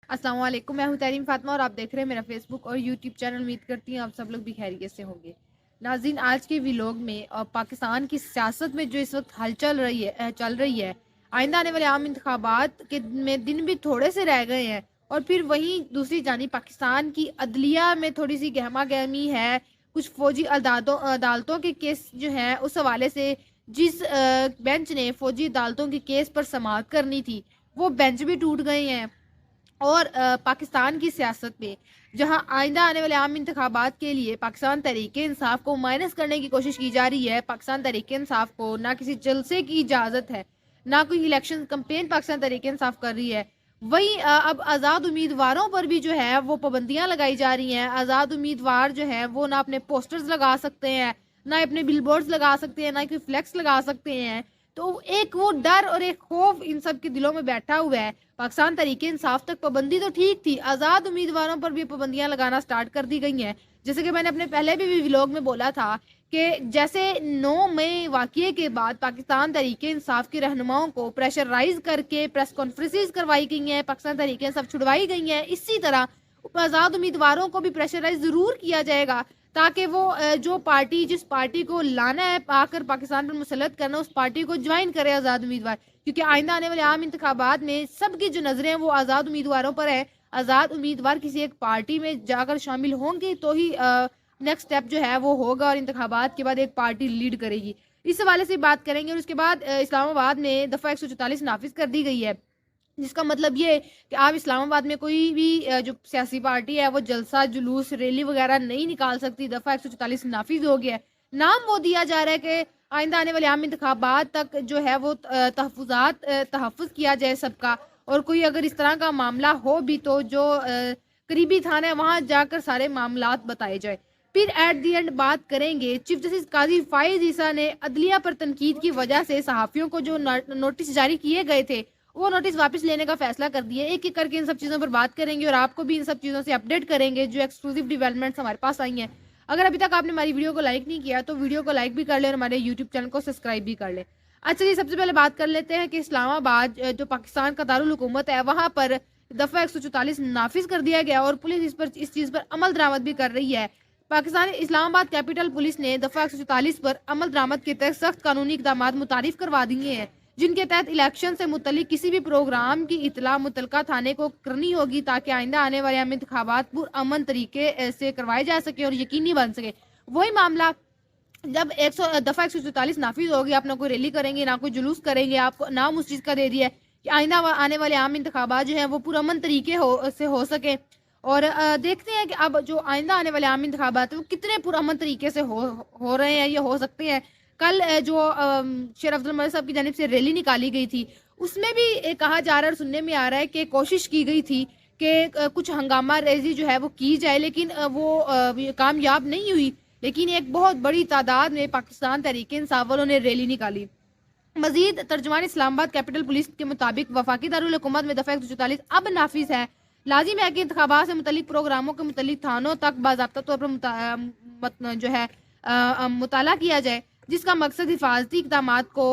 السلام علیکم، میں ہوں تحریم فاطمہ اور آپ دیکھ رہے ہیں میرا فیس بک اور یوٹیوب چینل۔ امید کرتی ہوں آپ سب لوگ بھی خیریت سے ہوں گے۔ ناظرین، آج کے ویلوگ میں پاکستان کی سیاست میں جو اس وقت چل رہی ہے، آئندہ آنے والے عام انتخابات کے میں دن بھی تھوڑے سے رہ گئے ہیں، اور پھر وہیں دوسری جانب پاکستان کی عدلیہ میں تھوڑی سی گہما گہمی ہے۔ کچھ فوجی عدالتوں کے کیس جو ہیں اس حوالے سے، جس بینچ نے فوجی عدالتوں کے کیس پر سماعت کرنی تھی وہ بینچ بھی ٹوٹ گئے ہیں۔ اور پاکستان کی سیاست میں جہاں آئندہ آنے والے عام انتخابات کے لیے پاکستان تحریک انصاف کو مائنس کرنے کی کوشش کی جا رہی ہے، پاکستان تحریک انصاف کو نہ کسی جلسے کی اجازت ہے، نہ کوئی الیکشن کمپین پاکستان تحریک انصاف کر رہی ہے۔ وہی اب آزاد امیدواروں پر بھی جو ہے وہ پابندیاں لگائی جا رہی ہیں۔ آزاد امیدوار جو ہے وہ نہ اپنے پوسٹرز لگا سکتے ہیں، نہ اپنے بل بورڈز لگا سکتے ہیں، نہ کوئی فلیکس لگا سکتے ہیں۔ تو ایک وہ ڈر اور ایک خوف ان سب کے دلوں میں بیٹھا ہوا ہے۔ پاکستان تحریک انصاف تک پابندی تو ٹھیک تھی، آزاد امیدواروں پر بھی پابندیاں لگانا سٹارٹ کر دی گئی ہیں۔ جیسے کہ میں نے اپنے پہلے بھی ویلوگ میں بولا تھا کہ جیسے 9 مئی واقعے کے بعد پاکستان تحریک انصاف کے رہنماؤں کو پریشرائز کر کے پریس کانفرنسز کروائی گئی ہیں، پاکستان تحریک انصاف چھڑوائی گئی ہیں، اسی طرح آزاد امیدواروں کو بھی پریشرائز ضرور کیا جائے گا، تاکہ وہ جس پارٹی کو لانا ہے آ کر پاکستان پر مسلط کرنا، اس پارٹی کو جوائن کرے آزاد امیدوار۔ کیونکہ آئندہ آنے والے عام انتخابات میں سب کی جو نظریں ہیں وہ آزاد امیدواروں پر ہے۔ آزاد امیدوار کسی ایک پارٹی میں جا کر شامل ہوں گے تو ہی نیکسٹ سٹیپ جو ہے وہ ہوگا، اور انتخابات کے بعد ایک پارٹی لیڈ کرے گی۔ اس حوالے سے بات کریں گے، اور اس کے بعد اسلام آباد میں دفعہ 144 نافذ کر دی گئی ہے، جس کا مطلب یہ کہ آپ اسلام آباد میں کوئی بھی جو سیاسی پارٹی ہے وہ جلسہ جلوس ریلی وغیرہ نہیں نکال سکتی۔ دفعہ 144 نافذ ہو گیا ہے۔ نام وہ دیا جا رہا ہے کہ آئندہ آنے والے عام انتخابات تک جو ہے وہ تحفظ کیا جائے سب کا، اور کوئی اگر اس طرح کا معاملہ ہو بھی تو جو قریبی تھانہ ہے وہاں جا کر سارے معاملات بتائے جائے۔ پھر ایٹ دی اینڈ بات کریں گے چیف جسٹس قاضی فائز عیسیٰ نے عدلیہ پر تنقید کی وجہ سے صحافیوں کو جو نوٹس جاری کیے گئے تھے وہ نوٹس واپس لینے کا فیصلہ کر دیا۔ ایک ایک کر کے ان سب چیزوں پر بات کریں گے اور آپ کو بھی ان سب چیزوں سے اپڈیٹ کریں گے جو ایکسکلوسیو ڈیولپمنٹس ہمارے پاس آئی ہیں۔ اگر ابھی تک آپ نے ہماری ویڈیو کو لائک نہیں کیا تو ویڈیو کو لائک بھی کر لیں اور ہمارے یوٹیوب چینل کو سبسکرائب بھی کر لیں۔ اچھا جی، سب سے پہلے بات کر لیتے ہیں کہ اسلام آباد جو پاکستان کا دارالحکومت ہے وہاں پر دفعہ 144 نافذ کر دیا گیا، اور پولیس اس چیز پر عمل درآمد بھی کر رہی ہے۔ پاکستان اسلام آباد کیپٹل پولیس نے دفعہ 144 پر عمل درآمد کے تحت سخت قانونی اقدامات متعارف کروا دیے ہیں، جن کے تحت الیکشن سے متعلق کسی بھی پروگرام کی اطلاع متعلقہ تھانے کو کرنی ہوگی تاکہ آئندہ آنے والے عام انتخابات پرامن طریقے سے کروائے جا سکے اور یقینی بن سکے۔ وہی معاملہ جب دفعہ 144 نافذ ہوگی، آپ نہ کوئی ریلی کریں گے، نہ کوئی جلوس کریں گے، آپ کو نام اس چیز کا دے دیا ہے کہ آئندہ آنے والے عام انتخابات جو ہیں وہ پرامن طریقے سے ہو سکے۔ اور دیکھتے ہیں کہ اب جو آئندہ آنے والے عام انتخابات ہیں وہ کتنے پرامن طریقے سے ہو رہے ہیں یا ہو سکتے ہیں۔ کل جو شیر افضل ملک صاحب کی جانب سے ریلی نکالی گئی تھی اس میں بھی کہا جا رہا ہے اور سننے میں آ رہا ہے کہ کوشش کی گئی تھی کہ کچھ ہنگامہ ریزی جو ہے وہ کی جائے، لیکن وہ کامیاب نہیں ہوئی۔ لیکن ایک بہت بڑی تعداد میں پاکستان تحریک انصاف والوں نے ریلی نکالی۔ مزید ترجمان اسلام آباد کیپٹل پولیس کے مطابق وفاقی دارالحکومت میں دفعہ 144 اب نافذ ہے۔ لازم ہے کہ انتخابات سے متعلق پروگراموں کے متعلق تھانوں تک باضابطہ طور پر جو ہے مطالعہ کیا جائے، جس کا مقصد حفاظتی اقدامات کو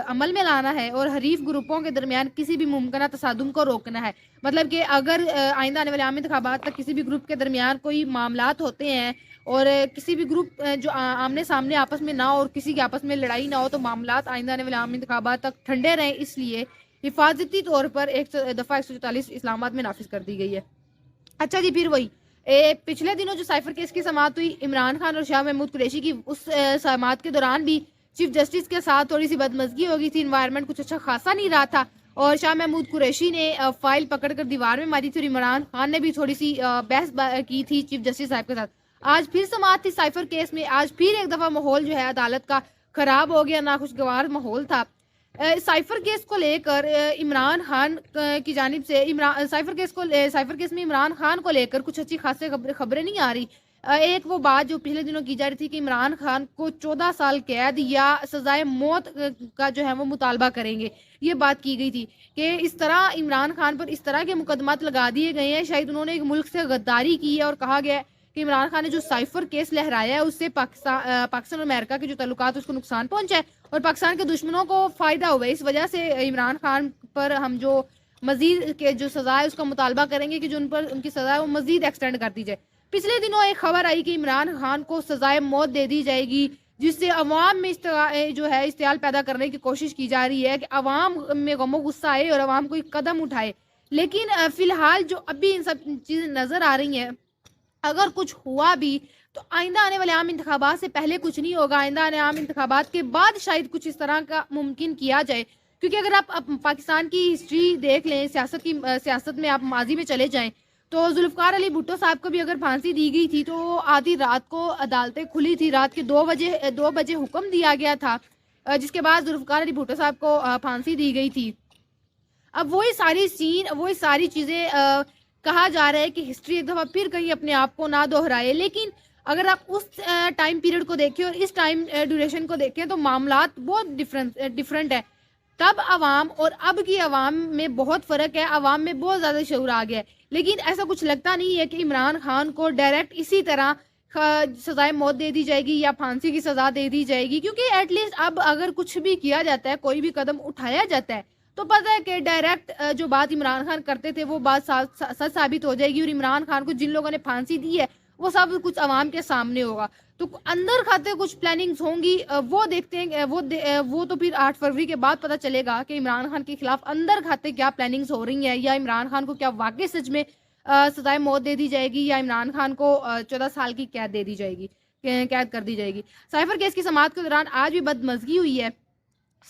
عمل میں لانا ہے اور حریف گروپوں کے درمیان کسی بھی ممکنہ تصادم کو روکنا ہے۔ مطلب کہ اگر آئندہ آنے والے عام انتخابات تک کسی بھی گروپ کے درمیان کوئی معاملات ہوتے ہیں اور کسی بھی گروپ جو آمنے سامنے آپس میں نہ ہو اور کسی کے آپس میں لڑائی نہ ہو تو معاملات آئندہ آنے والے عام انتخابات تک ٹھنڈے رہیں، اس لیے حفاظتی طور پر ایک دفعہ 144 اسلام آباد میں نافذ کر دی گئی ہے۔ اچھا جی، پھر وہی پچھلے دنوں جو سائفر کیس کی سماعت ہوئی، عمران خان اور شاہ محمود قریشی کی، اس سماعت کے دوران بھی چیف جسٹس کے ساتھ تھوڑی سی بدمزگی ہو گئی تھی، انوائرمنٹ کچھ اچھا خاصا نہیں رہا تھا، اور شاہ محمود قریشی نے فائل پکڑ کر دیوار میں ماری تھی، اور عمران خان نے بھی تھوڑی سی بحث کی تھی چیف جسٹس صاحب کے ساتھ۔ آج پھر سماعت تھی سائفر کیس میں، آج پھر ایک دفعہ ماحول جو ہے عدالت کا خراب ہو گیا، ناخوشگوار ماحول تھا۔ سائفر کیس کو لے کر عمران خان کی جانب سے سائفر کیس میں عمران خان کو لے کر کچھ اچھی خاصی خبریں نہیں آ رہی۔ ایک وہ بات جو پچھلے دنوں کی جا رہی تھی کہ عمران خان کو 14 سال قید یا سزائے موت کا جو ہے وہ مطالبہ کریں گے، یہ بات کی گئی تھی کہ اس طرح عمران خان پر اس طرح کے مقدمات لگا دیے گئے ہیں، شاید انہوں نے ایک ملک سے غداری کی ہے، اور کہا گیا ہے کہ عمران خان نے جو سائفر کیس لہرایا ہے اس سے پاکستان اور امریکہ کے جو تعلقات اس کو نقصان پہنچا ہے اور پاکستان کے دشمنوں کو فائدہ ہوا ہے۔ اس وجہ سے عمران خان پر ہم جو مزید کے جو سزا ہے اس کا مطالبہ کریں گے کہ جو ان پر ان کی سزا ہے وہ مزید ایکسٹینڈ کر دی جائے۔ پچھلے دنوں ایک خبر آئی کہ عمران خان کو سزائے موت دے دی جائے گی، جس سے عوام میں جو ہے اشتعال پیدا کرنے کی کوشش کی جا رہی ہے کہ عوام میں غم و غصہ آئے اور عوام کوئی قدم اٹھائے۔ لیکن فی الحال جو ابھی ان سب چیزیں نظر آ رہی ہیں، اگر کچھ ہوا بھی تو آئندہ آنے والے عام انتخابات سے پہلے کچھ نہیں ہوگا، آئندہ آنے عام انتخابات کے بعد شاید کچھ اس طرح کا ممکن کیا جائے۔ کیونکہ اگر آپ پاکستان کی ہسٹری دیکھ لیں، سیاست میں آپ ماضی میں چلے جائیں تو ذوالفقار علی بھٹو صاحب کو بھی اگر پھانسی دی گئی تھی تو آدھی رات کو عدالتیں کھلی تھی، رات کے 2 بجے حکم دیا گیا تھا، جس کے بعد ذوالفقار علی بھٹو صاحب کو پھانسی دی گئی تھی۔ اب وہی ساری چیزیں کہا جا رہا ہے کہ ہسٹری ایک دفعہ پھر کہیں اپنے آپ کو نہ دہرائے، لیکن اگر آپ اس ٹائم پیریڈ کو دیکھیں اور اس ٹائم ڈیوریشن کو دیکھیں تو معاملات بہت ڈفرینٹ ہے۔ تب عوام اور اب کی عوام میں بہت فرق ہے، عوام میں بہت زیادہ شعور آ گیا ہے، لیکن ایسا کچھ لگتا نہیں ہے کہ عمران خان کو ڈائریکٹ اسی طرح سزائے موت دے دی جائے گی یا پھانسی کی سزا دے دی جائے گی، کیونکہ ایٹ لیسٹ اب اگر کچھ بھی کیا جاتا ہے، کوئی بھی قدم اٹھایا جاتا ہے تو پتہ ہے کہ ڈائریکٹ جو بات عمران خان کرتے تھے وہ بات سچ ثابت ہو جائے گی، اور عمران خان کو جن لوگوں نے پھانسی دی ہے وہ سب کچھ عوام کے سامنے ہوگا۔ تو اندر کھاتے کچھ پلاننگز ہوں گی، وہ دیکھتے ہیں، وہ تو پھر 8 فروری کے بعد پتہ چلے گا کہ عمران خان کے خلاف اندر کھاتے کیا پلاننگز ہو رہی ہیں، یا عمران خان کو کیا واقعی سچ میں سزائے موت دے دی جائے گی، یا عمران خان کو 14 سال کی قید دے دی جائے گی، قید کر دی جائے گی۔ سائفر کیس کی سماعت کے دوران آج بھی بدمزگی ہوئی ہے۔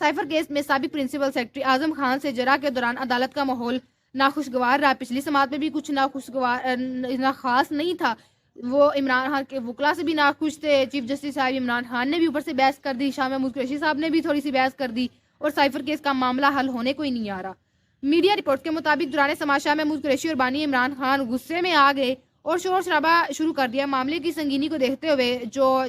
سائفر کیس میں سابق پرنسپل سیکرٹری اعظم خان سے جرح کے دوران عدالت کا ماحول ناخوشگوار رہا۔ پچھلی سماعت میں بھی کچھ اتنا خاص نہیں تھا، وہ عمران خان کے وکلا سے بھی ناخوش تھے، چیف جسٹس صاحب عمران خان نے بھی اوپر سے بحث کر دی، شاہ محمود قریشی صاحب نے بھی تھوڑی سی بحث کر دی، اور سائفر کیس کا معاملہ حل ہونے کو ہی نہیں آ رہا۔ میڈیا رپورٹ کے مطابق دوران سماعت شاہ محمود قریشی اور بانی عمران خان غصے میں آ گئے اور شور شرابہ شروع کر دیا۔ معاملے کی سنگینی کو دیکھتے ہوئے جو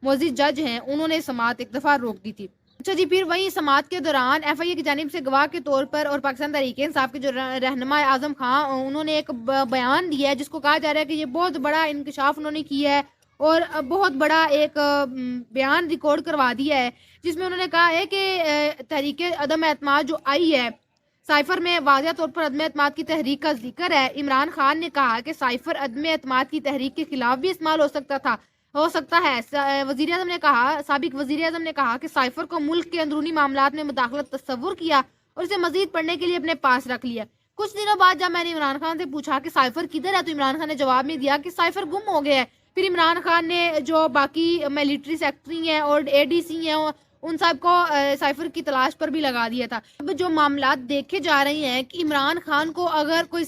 معزز جج ہیں انہوں نے سماعت ایک دفعہ روک دی تھی۔ اچھا جی، پھر وہیں سماعت کے دوران ایف آئی اے کی جانب سے گواہ کے طور پر اور پاکستان تحریک انصاف کے جو رہنما اعظم خان، انہوں نے ایک بیان دیا ہے جس کو کہا جا رہا ہے کہ یہ بہت بڑا انکشاف انہوں نے کیا ہے اور بہت بڑا ایک بیان ریکارڈ کروا دیا ہے، جس میں انہوں نے کہا ہے کہ تحریک عدم اعتماد جو آئی ہے سائفر میں واضح طور پر عدم اعتماد کی تحریک کا ذکر ہے۔ عمران خان نے کہا کہ سائفر عدم اعتماد کی تحریک کے خلاف بھی استعمال ہو سکتا ہے۔ سابق وزیر اعظم نے کہا کہ سائفر کو ملک کے اندرونی معاملات میں مداخلت تصور کیا اور اسے مزید پڑھنے کے لیے اپنے پاس رکھ لیا۔ کچھ دنوں بعد جب میں نے عمران خان سے پوچھا کہ سائفر کدھر ہے تو عمران خان نے جواب میں دیا کہ سائفر گم ہو گیا ہے۔ پھر عمران خان نے جو باقی ملٹری سیکرٹری ہیں اور اے ڈی سی ہیں ان سب کو سائفر کی تلاش پر بھی لگا دیا تھا۔ اب جو معاملات دیکھے جا رہے ہیں کہ عمران خان کو اگر کوئی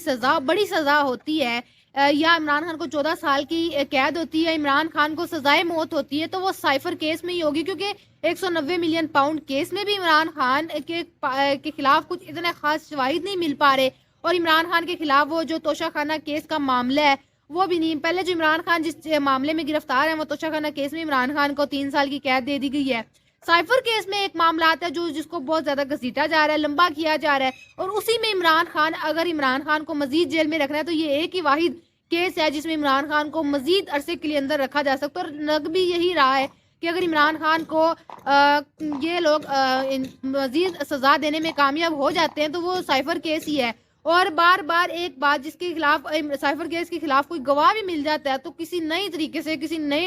بڑی سزا ہوتی ہے یا عمران خان کو 14 سال کی قید ہوتی ہے، عمران خان کو سزائے موت ہوتی ہے، تو وہ سائفر کیس میں ہی ہوگی، کیونکہ 190 ملین پاؤنڈ کیس میں بھی عمران خان کے خلاف کچھ اتنے خاص شواہد نہیں مل پا رہے، اور عمران خان کے خلاف وہ جو توشہ خانہ کیس کا معاملہ ہے وہ بھی نہیں۔ پہلے جو عمران خان جس معاملے میں گرفتار ہیں وہ توشہ خانہ کیس میں عمران خان کو 3 سال کی قید دے دی گئی ہے۔ سائفر کیس میں ایک معاملات ہے جس کو بہت زیادہ گھسیٹا جا رہا ہے، لمبا کیا جا رہا ہے، اور اسی میں اگر عمران خان کو مزید جیل میں رکھنا ہے تو یہ ایک ہی واحد کیس ہے جس میں عمران خان کو مزید عرصے کے لیے اندر رکھا جا سکتا ہے، اور لگ بھی یہی رہا ہے کہ اگر عمران خان کو یہ لوگ مزید سزا دینے میں کامیاب ہو جاتے ہیں تو وہ سائفر کیس ہی ہے۔ اور بار بار ایک بات، جس کے خلاف سائفر کیس کے خلاف کوئی گواہ بھی مل جاتا ہے تو کسی نئی طریقے سے، کسی نئی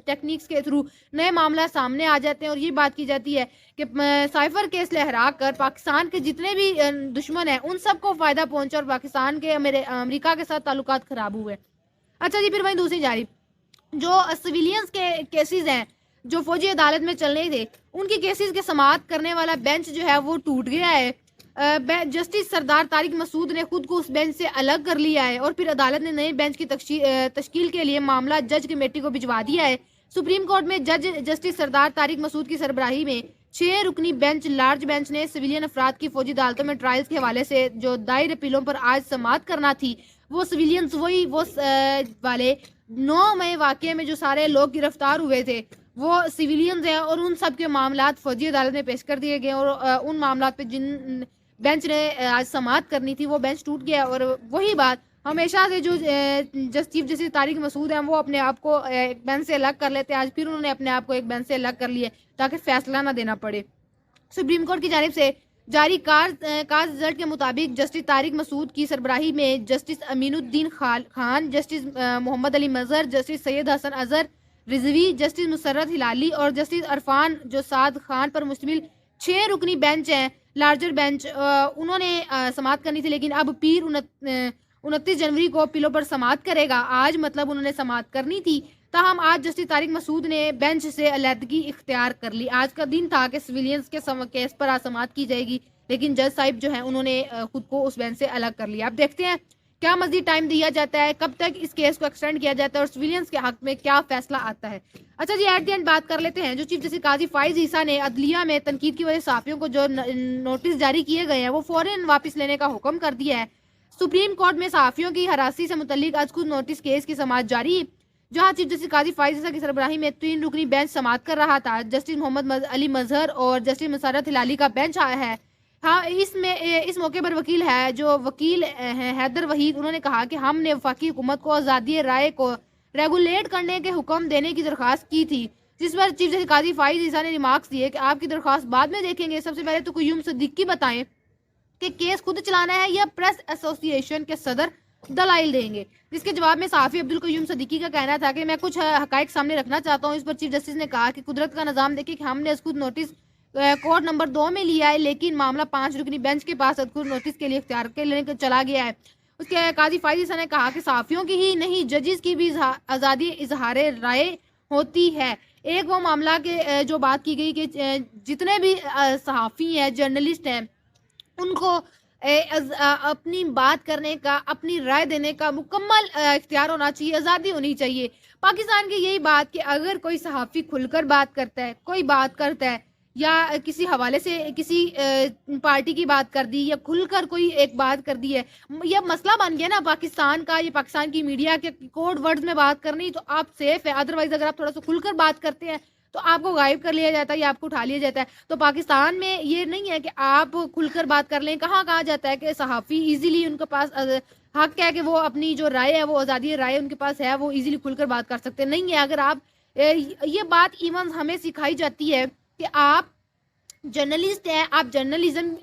ٹیکنیکس کے تھرو نئے معاملہ سامنے آ جاتے ہیں، اور یہ بات کی جاتی ہے کہ سائفر کیس لہرا کر پاکستان کے جتنے بھی دشمن ہیں ان سب کو فائدہ پہنچا اور پاکستان کے امریکہ کے ساتھ تعلقات خراب ہوئے۔ اچھا جی، پھر وہیں دوسری جانب جو سویلینز کے کیسز ہیں جو فوجی عدالت میں چلنے تھے، ان کی کیسز کے سماعت کرنے والا بینچ جو ہے وہ ٹوٹ گیا ہے۔ جسٹس سردار طارق مسعود نے خود کو اس بینچ سے الگ کر لیا ہے، اور پھر عدالت نے نئے بینچ کی تشکیل کے لیے معاملہ جج کمیٹی کو بھجوا دیا ہے۔ سپریم کورٹ میں جسٹس سردار طارق مسعود کی سربراہی میں 6 رکنی لارج بینچ نے سویلین افراد کی فوجی عدالتوں میں ٹرائلز کے حوالے سے جو دائر اپیلوں پر آج سماعت کرنا تھی، وہ سویلینز وہ والے 9 مئی واقعے میں جو سارے لوگ گرفتار ہوئے تھے وہ سویلینز ہیں، اور ان سب کے معاملات فوجی عدالت میں پیش کر دیے گئے، اور ان معاملات پہ جن بینچ نے آج سماعت کرنی تھی وہ بینچ ٹوٹ گیا۔ اور وہی بات ہمیشہ سے جو چیف جسٹس طارق مسعود ہیں وہ اپنے آپ کو ایک بینچ سے الگ کر لیتے ہیں، آج پھر انہوں نے اپنے آپ کو ایک بینچ سے الگ کر لیے تاکہ فیصلہ نہ دینا پڑے۔ سپریم کورٹ کی جانب سے جاری کار رزلٹ کے مطابق جسٹس طارق مسعود کی سربراہی میں جسٹس امین الدین خان، جسٹس محمد علی مظہر، جسٹس سید حسن اظہر رضوی، جسٹس مسرت ہلالی اور جسٹس عرفان جوساد خان پر مشتمل 6 رکنی بینچ ہیں، لارجر بینچ، انہوں نے سماعت کرنی تھی، لیکن اب پیر 29 جنوری کو پیلو پر سماعت کرے گا۔ آج مطلب انہوں نے سماعت کرنی تھی، تاہم آج جسٹس طارق مسعود نے بینچ سے علیحدگی اختیار کر لی۔ آج کا دن تھا کہ سویلینز کے کیس پر آج سماعت کی جائے گی، لیکن جج صاحب جو ہیں انہوں نے خود کو اس بینچ سے الگ کر لیا۔ اب دیکھتے ہیں کیا مزید ٹائم دیا جاتا ہے، کب تک اس کیس کو ایکسٹینڈ کیا جاتا ہے اور سویلینز کے حق میں کیا فیصلہ آتا ہے۔ اچھا جی، ایٹ دی اینڈ بات کر لیتے ہیں جو چیف جسٹس قاضی فائز عیسیٰ نے عدلیہ میں تنقید کی وجہ صحافیوں کو جو نوٹس جاری کیے گئے ہیں وہ فوراً واپس لینے کا حکم کر دیا ہے۔ سپریم کورٹ میں صحافیوں کی ہراسانی سے متعلق آج خود نوٹس کیس کی سماعت جاری، جہاں چیف جسٹس قاضی فائز عیسیٰ کی سربراہی میں 3 رکنی بینچ سماعت کر رہا تھا۔ جسٹس محمد علی مظہر اور جسٹس مسرت ہلالی کا بینچ ہے۔ ہاں، اس موقع پر وکیل ہیں حیدر وحید، انہوں نے کہا کہ ہم نے وفاقی حکومت کو آزادی رائے کو ریگولیٹ کرنے کے حکم دینے کی درخواست کی تھی، جس پر چیف جسٹس قاضی فائز عیسیٰ نے ریمارکس دیے کہ آپ کی درخواست بعد میں دیکھیں گے، سب سے پہلے تو قیوم صدیقی بتائیں کہ کیس خود چلانا ہے یا پریس ایسوسی ایشن کے صدر دلائل دیں گے، جس کے جواب میں صحافی عبدالقیوم صدیقی کا کہنا تھا کہ میں کچھ حقائق سامنے رکھنا چاہتا ہوں۔ اس پر چیف جسٹس نے کہا کہ قدرت کا نظام دیکھیں کہ ہم نے خود نوٹس کورٹ نمبر 2 میں لیا ہے، لیکن معاملہ 5 رکنی بینچ کے پاس خود نوٹس کے لیے اختیار کے لینے چلا گیا ہے۔ اس کے قاضی فائز عیسیٰ نے کہا کہ صحافیوں کی ہی نہیں ججز کی بھی آزادی اظہار رائے ہوتی ہے۔ ایک وہ معاملہ کہ جو بات کی گئی کہ جتنے بھی صحافی ہیں، جرنلسٹ ہیں، ان کو اپنی بات کرنے کا، اپنی رائے دینے کا مکمل اختیار ہونا چاہیے، آزادی ہونی چاہیے۔ پاکستان کی یہی بات کہ اگر کوئی صحافی کھل کر بات کرتا ہے، کوئی بات کرتا ہے یا کسی حوالے سے کسی پارٹی کی بات کر دی یا کھل کر کوئی ایک بات کر دی ہے، یہ مسئلہ بن گیا نا پاکستان کا، یہ پاکستان کی میڈیا کے کوڈ ورڈز میں بات کرنی تو آپ سیف ہے، ادروائز اگر آپ تھوڑا سا کھل کر بات کرتے ہیں تو آپ کو غائب کر لیا جاتا ہے یا آپ کو اٹھا لیا جاتا ہے۔ تو پاکستان میں یہ نہیں ہے کہ آپ کھل کر بات کر لیں، کہاں کہا جاتا ہے کہ صحافی ایزیلی ان کے پاس حق ہے کہ وہ اپنی جو رائے ہے، وہ آزادی رائے ان کے پاس ہے، وہ ایزیلی کھل کر بات کر سکتے نہیں ہے۔ اگر آپ یہ بات ایون ہمیں سکھائی جاتی ہے کہ آپ جرنلسٹ ہیں، آپ جرنلزم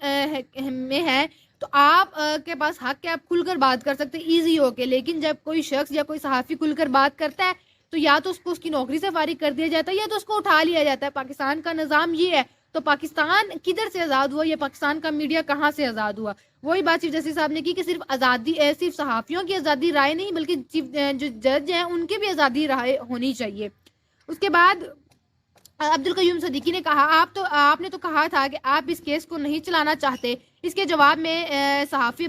میں ہیں تو آپ کے پاس حق ہے، آپ کھل کر بات کر سکتے ایزی ہو کے، لیکن جب کوئی شخص یا کوئی صحافی کھل کر بات کرتا ہے تو یا تو اس کو اس کی نوکری سے فارغ کر دیا جاتا ہے یا تو اس کو اٹھا لیا جاتا ہے۔ پاکستان کا نظام یہ ہے، تو پاکستان کدھر سے آزاد ہوا، یہ پاکستان کا میڈیا کہاں سے آزاد ہوا؟ وہی بات چیف جسٹس صاحب نے کی کہ صرف صحافیوں کی آزادی رائے نہیں بلکہ جو جج ہیں ان کی بھی آزادی رائے ہونی چاہیے۔ اس کے بعد عبدالقیوم صدیقی نے کہا آپ نے تو کہا تھا کہ آپ اس کیس کو نہیں چلانا چاہتے۔ اس کے جواب میں صحافی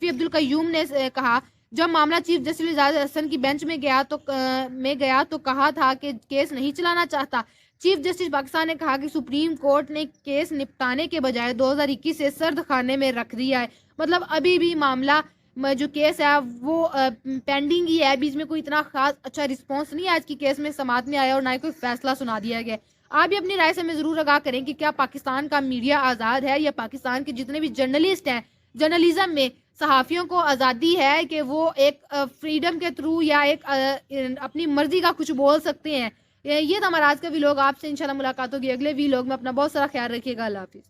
عبدالقیوم نے کہا جب معاملہ چیف جسٹس اعجاز احسن کی بینچ میں گیا تو کہا تھا کہ کیس نہیں چلانا چاہتا۔ چیف جسٹس پاکستان نے کہا کہ سپریم کورٹ نے کیس نپٹانے کے بجائے 2021 سے سرد خانے میں رکھ دیا ہے، مطلب ابھی بھی معاملہ جو کیس ہے وہ پینڈنگ ہی ہے، بیچ میں کوئی اتنا خاص اچھا رسپانس نہیں آج کی کیس میں سماعت میں آیا اور نہ ہی کوئی فیصلہ سنا دیا گیا۔ آپ بھی اپنی رائے سے ہمیں ضرور آگاہ کریں کہ کیا پاکستان کا میڈیا آزاد ہے یا پاکستان کے جتنے بھی جرنلسٹ ہیں، جرنلزم میں صحافیوں کو آزادی ہے کہ وہ ایک فریڈم کے تھرو یا ایک اپنی مرضی کا کچھ بول سکتے ہیں۔ یہ تھا ہمارا آج کا ویلوگ، آپ سے انشاءاللہ ملاقات ہوگی اگلے ویلوگ میں۔ اپنا بہت سارا خیال رکھیے گا، اللہ حافظ۔